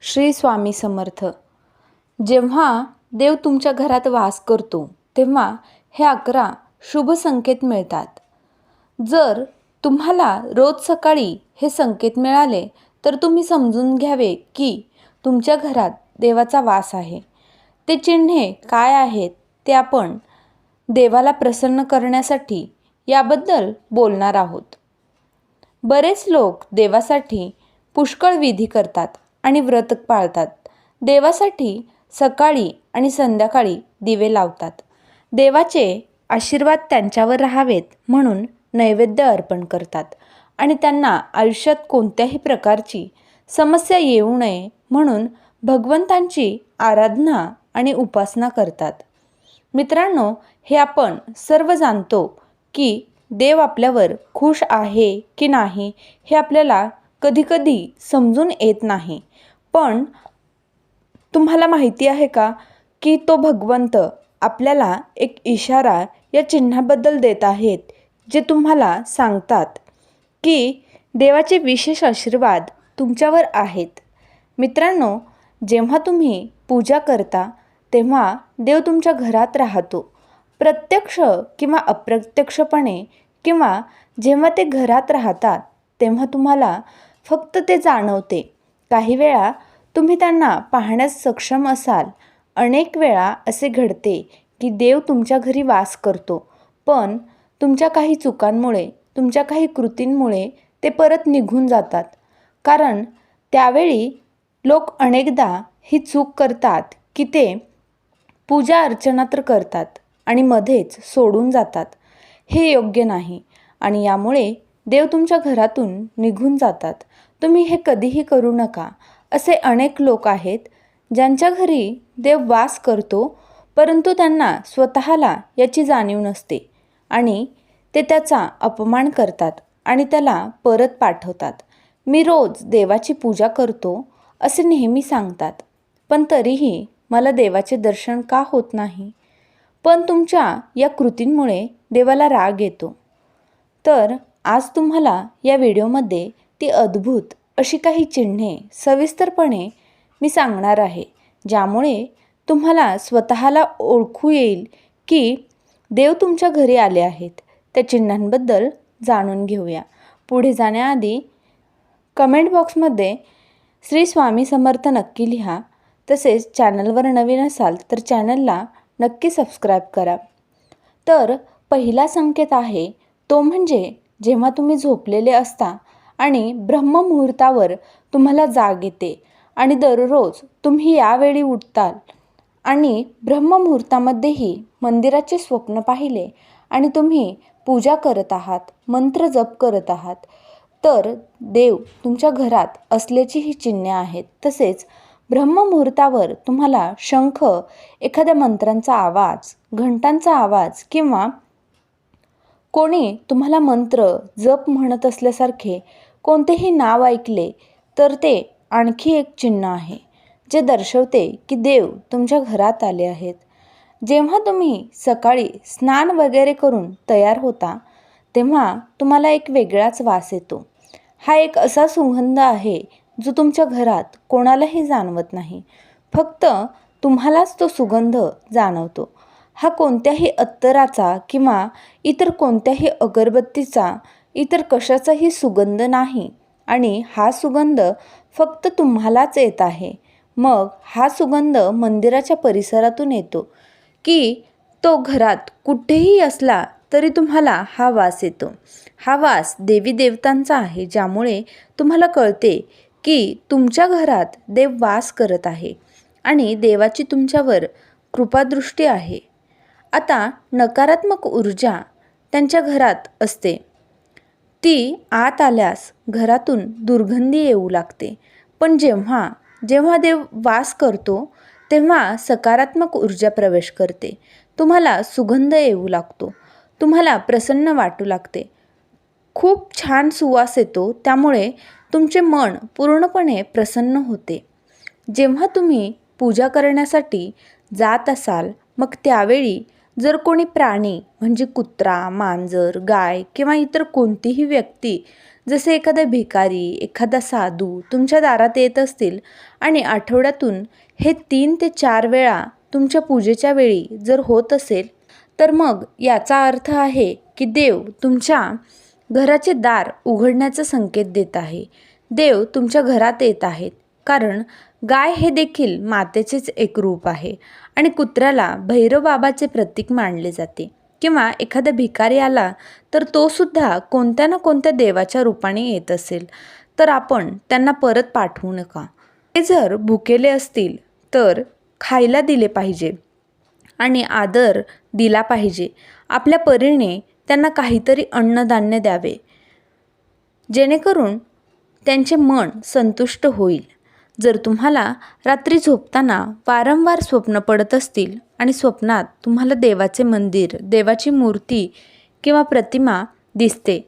श्री स्वामी समर्थ. जेव्हा देव तुमच्या घरात वास करतो तेव्हा हे 11 शुभ संकेत मिळतात. जर तुम्हाला रोज सकाळी हे संकेत मिळाले तर तुम्ही समजून घ्यावे की तुमच्या घरात देवाचा वास आहे. ते चिन्हे काय आहेत ते आपण देवाला प्रसन्न करण्यासाठी याबद्दल बोलणार आहोत. बरेच लोक देवासाठी पुष्कळ विधी करतात आणि व्रत पाळतात. देवासाठी सकाळी आणि संध्याकाळी दिवे लावतात. देवाचे आशीर्वाद त्यांच्यावर राहावेत म्हणून नैवेद्य अर्पण करतात आणि त्यांना आयुष्यात कोणत्याही प्रकारची समस्या येऊ नये म्हणून भगवंतांची आराधना आणि उपासना करतात. मित्रांनो, हे आपण सर्व जाणतो की देव आपल्यावर खुश आहे की नाही हे आपल्याला कधीकधी समजून येत नाही. पण तुम्हाला माहिती आहे का की तो भगवंत आपल्याला एक इशारा या चिन्हाबद्दल देत आहेत, जे तुम्हाला सांगतात की देवाचे विशेष आशीर्वाद तुमच्यावर आहेत. मित्रांनो, जेव्हा तुम्ही पूजा करता तेव्हा देव तुमच्या घरात राहतो. प्रत्यक्ष किंवा अप्रत्यक्षपणे किंवा जेव्हा ते घरात राहतात तेव्हा तुम्हाला फक्त ते जाणवते. काही वेळा तुम्ही त्यांना पाहण्यास सक्षम असाल. अनेक वेळा असे घडते की देव तुमच्या घरी वास करतो, पण तुमच्या काही चुकांमुळे, तुमच्या काही कृतींमुळे ते परत निघून जातात. कारण त्यावेळी लोक अनेकदा ही चूक करतात की ते पूजा अर्चना तर करतात आणि मध्येच सोडून जातात. हे योग्य नाही आणि यामुळे देव तुमच्या घरातून निघून जातात. तुम्ही हे कधीही करू नका. असे अनेक लोक आहेत ज्यांच्या घरी देव वास करतो, परंतु त्यांना स्वतःला याची जाणीव नसते आणि ते त्याचा अपमान करतात आणि त्याला परत पाठवतात. मी रोज देवाची पूजा करतो असे नेहमी सांगतात, पण तरीही मला देवाचे दर्शन का होत नाही? पण तुमच्या या कृतींमुळे देवाला राग येतो. तर आज तुम्हाला या व्हिडिओमध्ये ती अद्भुत अशी काही चिन्हे सविस्तरपणे मी सांगणार आहे, ज्यामुळे तुम्हाला स्वतःला ओळखू येईल की देव तुमच्या घरी आले आहेत. त्या चिन्हांबद्दल जाणून घेऊया. पुढे जाण्याआधी कमेंट बॉक्समध्ये श्री स्वामी समर्थ नक्की लिहा. तसेच चॅनलवर नवीन असाल तर चॅनलला नक्की सबस्क्राईब करा. तर पहिला संकेत आहे तो म्हणजे जेव्हा तुम्ही झोपलेले असता आणि ब्रह्ममुहूर्तावर तुम्हाला जाग येते आणि दररोज तुम्ही यावेळी उठताल आणि ब्रह्ममुहूर्तामध्येही मंदिराचे स्वप्न पाहिले आणि तुम्ही पूजा करत आहात, मंत्र जप करत आहात, तर देव तुमच्या घरात असल्याची ही चिन्हे आहेत. तसेच ब्रह्ममुहूर्तावर तुम्हाला शंख, एखाद्या मंत्रांचा आवाज, घंटांचा आवाज किंवा कोणी तुम्हाला मंत्र जप म्हणत असल्यासारखे कोणतेही नाव ऐकले तर ते आणखी एक चिन्ह आहे, जे दर्शवते की देव तुमच्या घरात आले आहेत. जेव्हा तुम्ही सकाळी स्नान वगैरे करून तयार होता तेव्हा तुम्हाला एक वेगळाच वास येतो. हा एक असा सुगंध आहे जो तुमच्या घरात कोणालाही जाणवत नाही. फक्त तुम्हालाच तो सुगंध जाणवतो. हा कोणत्याही अत्तराचा किंवा इतर कोणत्याही अगरबत्तीचा, इतर कशाचाही सुगंध नाही आणि हा सुगंध फक्त तुम्हालाच येत आहे. मग हा सुगंध मंदिराच्या परिसरातून येतो की तो घरात कुठेही असला तरी तुम्हाला हा वास येतो. हा वास देवी देवतांचा आहे, ज्यामुळे तुम्हाला कळते की तुमच्या घरात देव वास करत आहे आणि देवाची तुमच्यावर कृपादृष्टी आहे. आता नकारात्मक ऊर्जा त्यांच्या घरात असते, ती आत आल्यास घरातून दुर्गंधी येऊ लागते. पण जेव्हा जेव्हा देव वास करतो तेव्हा सकारात्मक ऊर्जा प्रवेश करते. तुम्हाला सुगंध येऊ लागतो, तुम्हाला प्रसन्न वाटू लागते, खूप छान सुवास येतो, त्यामुळे तुमचे मन पूर्णपणे प्रसन्न होते. जेव्हा तुम्ही पूजा करण्यासाठी जात असाल मग त्यावेळी जर कोणी प्राणी म्हणजे कुत्रा, मांजर, गाय किंवा इतर कोणतीही व्यक्ती जसे एखादा भिकारी, एखादा साधू तुमच्या दारात येत असतील आणि आठवड्यातून हे 3 ते 4 वेळा तुमच्या पूजेच्या वेळी जर होत असेल, तर मग याचा अर्थ आहे की देव तुमच्या घराचे दार उघडण्याचा संकेत देत आहे. देव तुमच्या घरात येत आहेत. कारण गाय हे देखील मातेचेच एक रूप आहे आणि कुत्र्याला भैरवबाबाचे प्रतीक मानले जाते. किंवा एखादा भिकारी आला तर तो सुद्धा कोणत्या ना कोणत्या देवाच्या रूपाने येत असेल, तर आपण त्यांना परत पाठवू नका. ते जर भुकेले असतील तर खायला दिले पाहिजे आणि आदर दिला पाहिजे. आपल्या परीने त्यांना काहीतरी अन्नधान्य द्यावे, जेणेकरून त्यांचे मन संतुष्ट होईल. जर तुम्हाला रात्री झोपताना वारंवार स्वप्न पडत असतील आणि स्वप्नात तुम्हाला देवाचे मंदिर, देवाची मूर्ती किंवा प्रतिमा दिसते,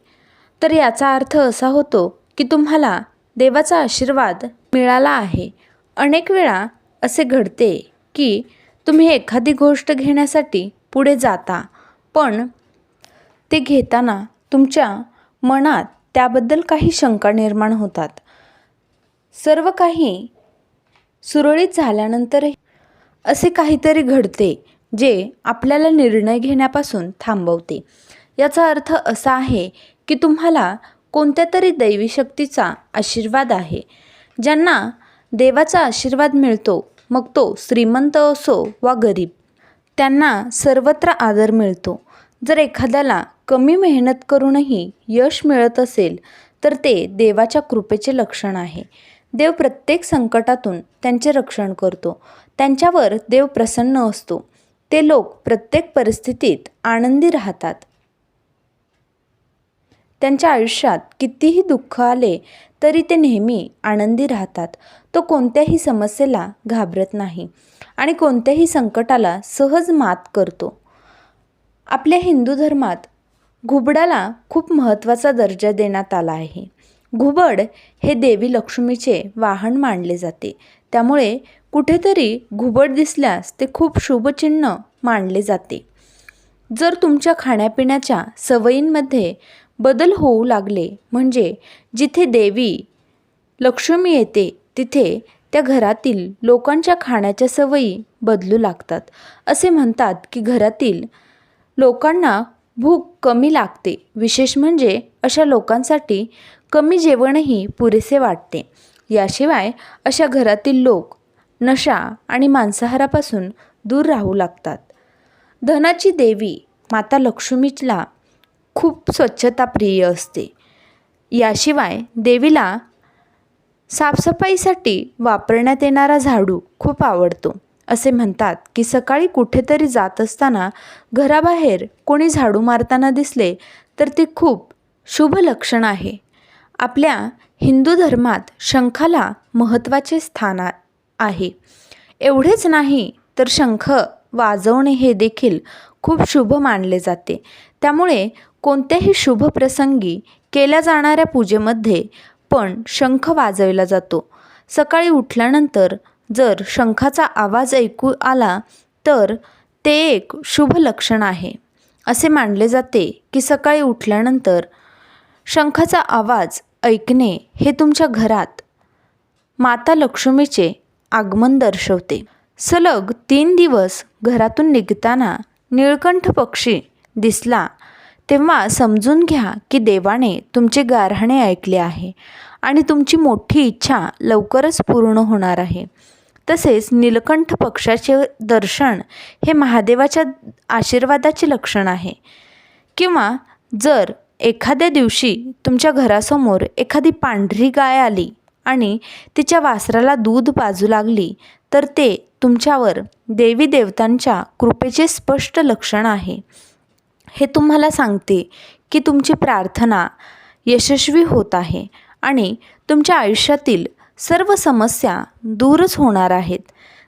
तर याचा अर्थ असा होतो की तुम्हाला देवाचा आशीर्वाद मिळाला आहे. अनेक वेळा असे घडते की तुम्ही एखादी गोष्ट घेण्यासाठी पुढे जाता, पण ते घेताना तुमच्या मनात त्याबद्दल काही शंका निर्माण होतात. सर्व काही सुरळीत झाल्यानंतरही असे काहीतरी घडते जे आपल्याला निर्णय घेण्यापासून थांबवते. याचा अर्थ असा आहे की तुम्हाला कोणत्या तरी दैवी शक्तीचा आशीर्वाद आहे. ज्यांना देवाचा आशीर्वाद मिळतो, मग तो श्रीमंत असो वा गरीब, त्यांना सर्वत्र आदर मिळतो. जर एखाद्याला कमी मेहनत करूनही यश मिळत असेल, तर ते देवाच्या कृपेचे लक्षण आहे. देव प्रत्येक संकटातून त्यांचे रक्षण करतो. त्यांच्यावर देव प्रसन्न असतो. ते लोक प्रत्येक परिस्थितीत आनंदी राहतात. त्यांच्या आयुष्यात कितीही दुःख आले तरी ते नेहमी आनंदी राहतात. तो कोणत्याही समस्येला घाबरत नाही आणि कोणत्याही संकटाला सहज मात करतो. आपल्या हिंदू धर्मात घुबडाला खूप महत्त्वाचा दर्जा देण्यात आला आहे. घुबड हे देवी लक्ष्मीचे वाहन मानले जाते. त्यामुळे कुठेतरी घुबड दिसल्यास ते खूप शुभचिन्ह मानले जाते. जर तुमच्या खाण्यापिण्याच्या सवयींमध्ये बदल होऊ लागले, म्हणजे जिथे देवी लक्ष्मी येते तिथे त्या घरातील लोकांच्या खाण्याच्या सवयी बदलू लागतात. असे म्हणतात की घरातील लोकांना भूक कमी लागते. विशेष म्हणजे अशा लोकांसाठी कमी जेवणही पुरेसे वाटते. याशिवाय अशा घरातील लोक नशा आणि मांसाहारापासून दूर राहू लागतात. धनाची देवी माता लक्ष्मीला खूप स्वच्छताप्रिय असते. याशिवाय देवीला साफसफाईसाठी वापरण्यात येणारा झाडू खूप आवडतो. असे म्हणतात की सकाळी कुठेतरी जात असताना घराबाहेर कोणी झाडू मारताना दिसले तर ते खूप शुभ लक्षण आहे. आपल्या हिंदू धर्मात शंखाला महत्त्वाचे स्थान आहे. एवढेच नाही तर शंख वाजवणे हे देखील खूप शुभ मानले जाते. त्यामुळे कोणत्याही शुभ प्रसंगी केल्या जाणाऱ्या पूजेमध्ये पण शंख वाजवला जातो. सकाळी उठल्यानंतर जर शंखाचा आवाज ऐकू आला तर ते एक शुभ लक्षण आहे. असे मानले जाते की सकाळी उठल्यानंतर शंखाचा आवाज ऐकणे हे तुमच्या घरात माता लक्ष्मीचे आगमन दर्शवते. सलग 3 दिवस घरातून निघताना निळकंठ पक्षी दिसला तेव्हा समजून घ्या की देवाने तुमचे गाऱ्हाणे ऐकले आहे आणि तुमची मोठी इच्छा लवकरच पूर्ण होणार आहे. तसेच नीलकंठ पक्षाचे दर्शन हे महादेवाच्या आशीर्वादाचे लक्षण आहे. किंवा जर एखाद्या दिवशी तुमच्या घरासमोर एखादी पांढरी गाय आली आणि तिच्या वासराला दूध पाजू लागली, तर ते तुमच्यावर देवी देवतांच्या कृपेचे स्पष्ट लक्षण आहे. हे तुम्हाला सांगते की तुमची प्रार्थना यशस्वी होत आहे आणि तुमच्या आयुष्यातील सर्व समस्या दूरच होणार आहेत.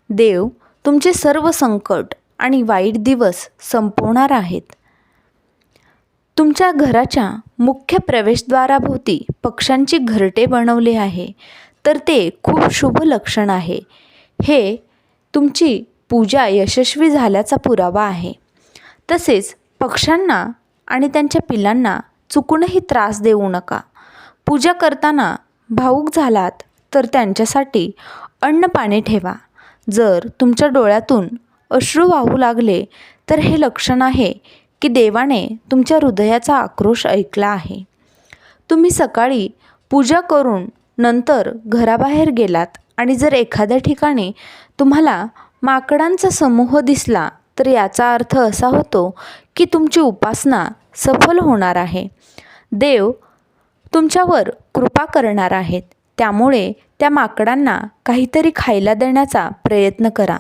देव तुमचे सर्व संकट आणि वाईट दिवस संपवणार आहेत. तुमच्या घराच्या मुख्य प्रवेशद्वाराभोवती पक्ष्यांची घरटे बनवले आहे, तर ते खूप शुभ लक्षण आहे. हे तुमची पूजा यशस्वी झाल्याचा पुरावा आहे. तसेच पक्ष्यांना आणि त्यांच्या पिलांना चुकूनही त्रास देऊ नका. पूजा करताना भावूक झालात तर त्यांच्यासाठी अन्न पाणी ठेवा. जर तुमच्या डोळ्यातून अश्रू वाहू लागले तर हे लक्षण आहे की देवाने तुमच्या हृदयाचा आक्रोश ऐकला आहे. तुम्ही सकाळी पूजा करून नंतर घराबाहेर गेलात आणि जर एखाद्या ठिकाणी तुम्हाला माकडांचा समूह दिसला तर याचा अर्थ असा होतो की तुमची उपासना सफल होणार आहे. देव तुमच्यावर कृपा करणार आहेत. त्यामुळे त्या माकडांना काहीतरी खायला देण्याचा प्रयत्न करा.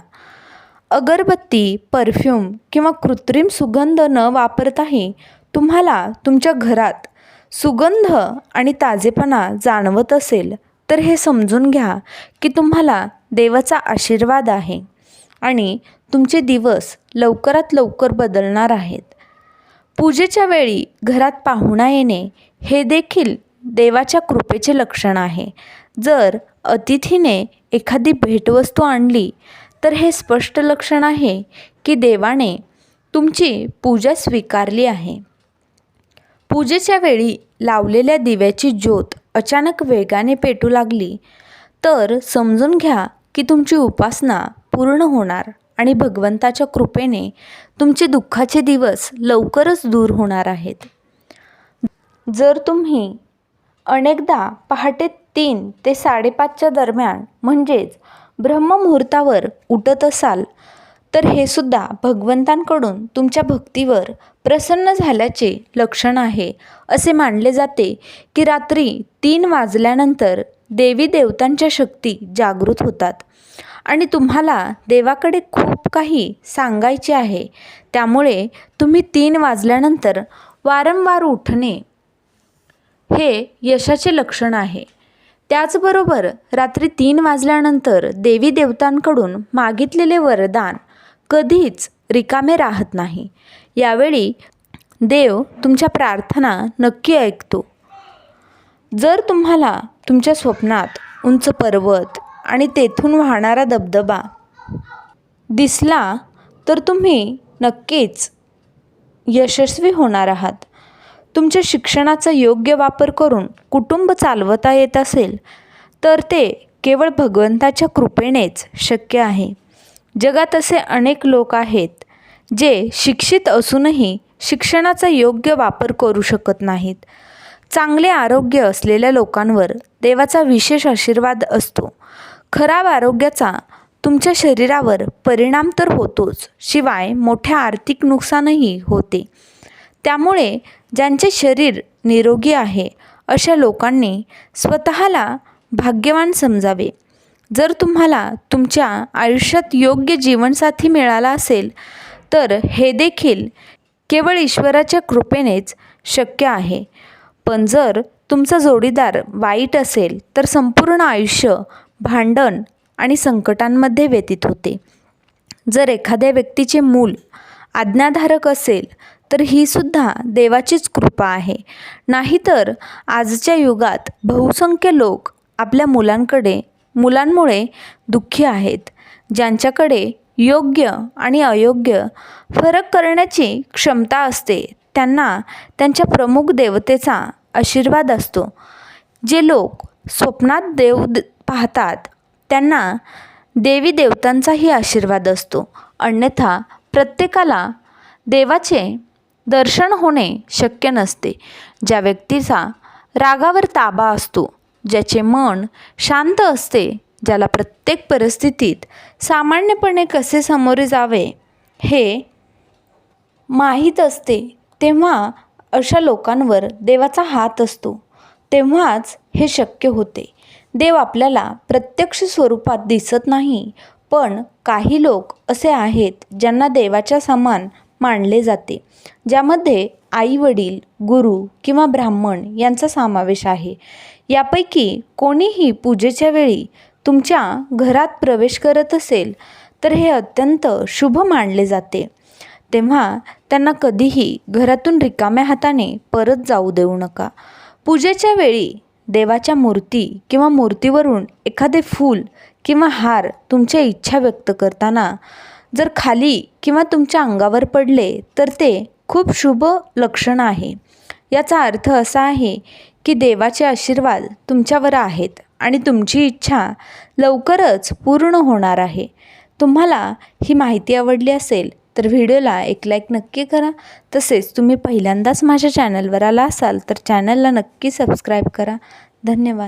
अगरबत्ती, परफ्यूम किंवा कृत्रिम सुगंध न वापरताही तुम्हाला तुमच्या घरात सुगंध आणि ताजेपणा जाणवत असेल तर हे समजून घ्या की तुम्हाला देवाचा आशीर्वाद आहे आणि तुमचे दिवस लवकरात लवकर बदलणार आहेत. पूजेच्या वेळी घरात पाहुणा येणे हे देखील देवाच्या कृपेचे लक्षण आहे. जर अतिथीने एखादी भेटवस्तू आणली तर हे स्पष्ट लक्षण आहे की देवाने तुमची पूजा स्वीकारली आहे. पूजेच्या वेळी लावलेल्या दिव्याची ज्योत अचानक वेगाने पेटू लागली तर समजून घ्या की तुमची उपासना पूर्ण होणार आणि भगवंताच्या कृपेने तुमचे दुःखाचे दिवस लवकरच दूर होणार आहेत. जर तुम्ही अनेकदा पहाटे 3 ते 5:30च्या दरम्यान म्हणजेच ब्रह्ममुहूर्तावर उठत असाल तर हे सुद्धा भगवंतांकडून तुमच्या भक्तीवर प्रसन्न झाल्याचे लक्षण आहे. असे मानले जाते की रात्री 3 वाजल्यानंतर देवी देवतांच्या शक्ती जागृत होतात आणि तुम्हाला देवाकडे खूप काही सांगायचे आहे. त्यामुळे तुम्ही 3 वाजल्यानंतर वारंवार उठणे हे यशाचे लक्षण आहे. त्याचबरोबर रात्री 3 वाजल्यानंतर देवी देवतांकडून मागितलेले वरदान कधीच रिकामे राहत नाही. यावेळी देव तुमच्या प्रार्थना नक्की ऐकतो. जर तुम्हाला तुमच्या स्वप्नात उंच पर्वत आणि तेथून वाहणारा धबधबा दिसला तर तुम्ही नक्कीच यशस्वी होणार आहात. तुमच्या शिक्षणाचा योग्य वापर करून कुटुंब चालवता येत असेल तर ते केवळ भगवंताच्या कृपेनेच शक्य आहे. जगात असे अनेक लोक आहेत जे शिक्षित असूनही शिक्षणाचा योग्य वापर करू शकत नाहीत. चांगले आरोग्य असलेल्या लोकांवर देवाचा विशेष आशीर्वाद असतो. खराब आरोग्याचा तुमच्या शरीरावर परिणाम तर होतोच, शिवाय मोठ्या आर्थिक नुकसानही होते. त्यामुळे ज्यांचे शरीर निरोगी आहे अशा लोकांनी स्वतःला भाग्यवान समजावे. जर तुम्हाला तुमच्या आयुष्यात योग्य जीवनसाथी मिळाला असेल तर हे देखील केवळ ईश्वराच्या कृपेनेच शक्य आहे. पण जर तुमचा जोडीदार वाईट असेल तर संपूर्ण आयुष्य भांडण आणि संकटांमध्ये व्यतीत होते. जर एखाद्या व्यक्तीचे मूल आज्ञाधारक असेल तर ही सुद्धा देवाचीच कृपा आहे. नाहीतर आजच्या युगात बहुसंख्य लोक आपल्या मुलांमुळे दुःखी आहेत. ज्यांच्याकडे योग्य आणि अयोग्य फरक करण्याची क्षमता असते त्यांना त्यांच्या प्रमुख देवतेचा आशीर्वाद असतो. जे लोक स्वप्नात देव पाहतात त्यांना देवी देवतांचाही आशीर्वाद असतो. अन्यथा प्रत्येकाला देवाचे दर्शन होणे शक्य नसते. ज्या व्यक्तीचा रागावर ताबा असतो, ज्याचे मन शांत असते, ज्याला प्रत्येक परिस्थितीत सामान्यपणे कसे सामोरे जावे हे माहीत असते, तेव्हा अशा लोकांवर देवाचा हात असतो. तेव्हाच हे शक्य होते. देव आपल्याला प्रत्यक्ष स्वरूपात दिसत नाही, पण काही लोक असे आहेत ज्यांना देवाच्या समान मानले जाते, ज्यामध्ये आई वडील, गुरु किंवा ब्राह्मण यांचा समावेश आहे. यापैकी कोणीही पूजेच्या वेळी तुमच्या घरात प्रवेश करत असेल तर हे अत्यंत शुभ मानले जाते. तेव्हा त्यांना कधीही घरातून रिकाम्या हाताने परत जाऊ देऊ नका. पूजेच्या वेळी देवाच्या मूर्ती किंवा मूर्तीवरून एखादे फूल किंवा हार तुमच्या इच्छा व्यक्त करताना जर खाली किंवा तुमच्या अंगावर पडले तर ते खूप शुभ लक्षण आहे. याचा अर्थ असा आहे की देवाचे आशीर्वाद तुमच्यावर आहेत आणि तुमची इच्छा लवकरच पूर्ण होणार आहे. तुम्हाला ही माहिती आवडली असेल तर व्हिडिओला एक लाईक नक्की करा. तसेच तुम्ही पहिल्यांदाच माझ्या चॅनलवर आला असाल तर चॅनलला नक्की सबस्क्राईब करा. धन्यवाद.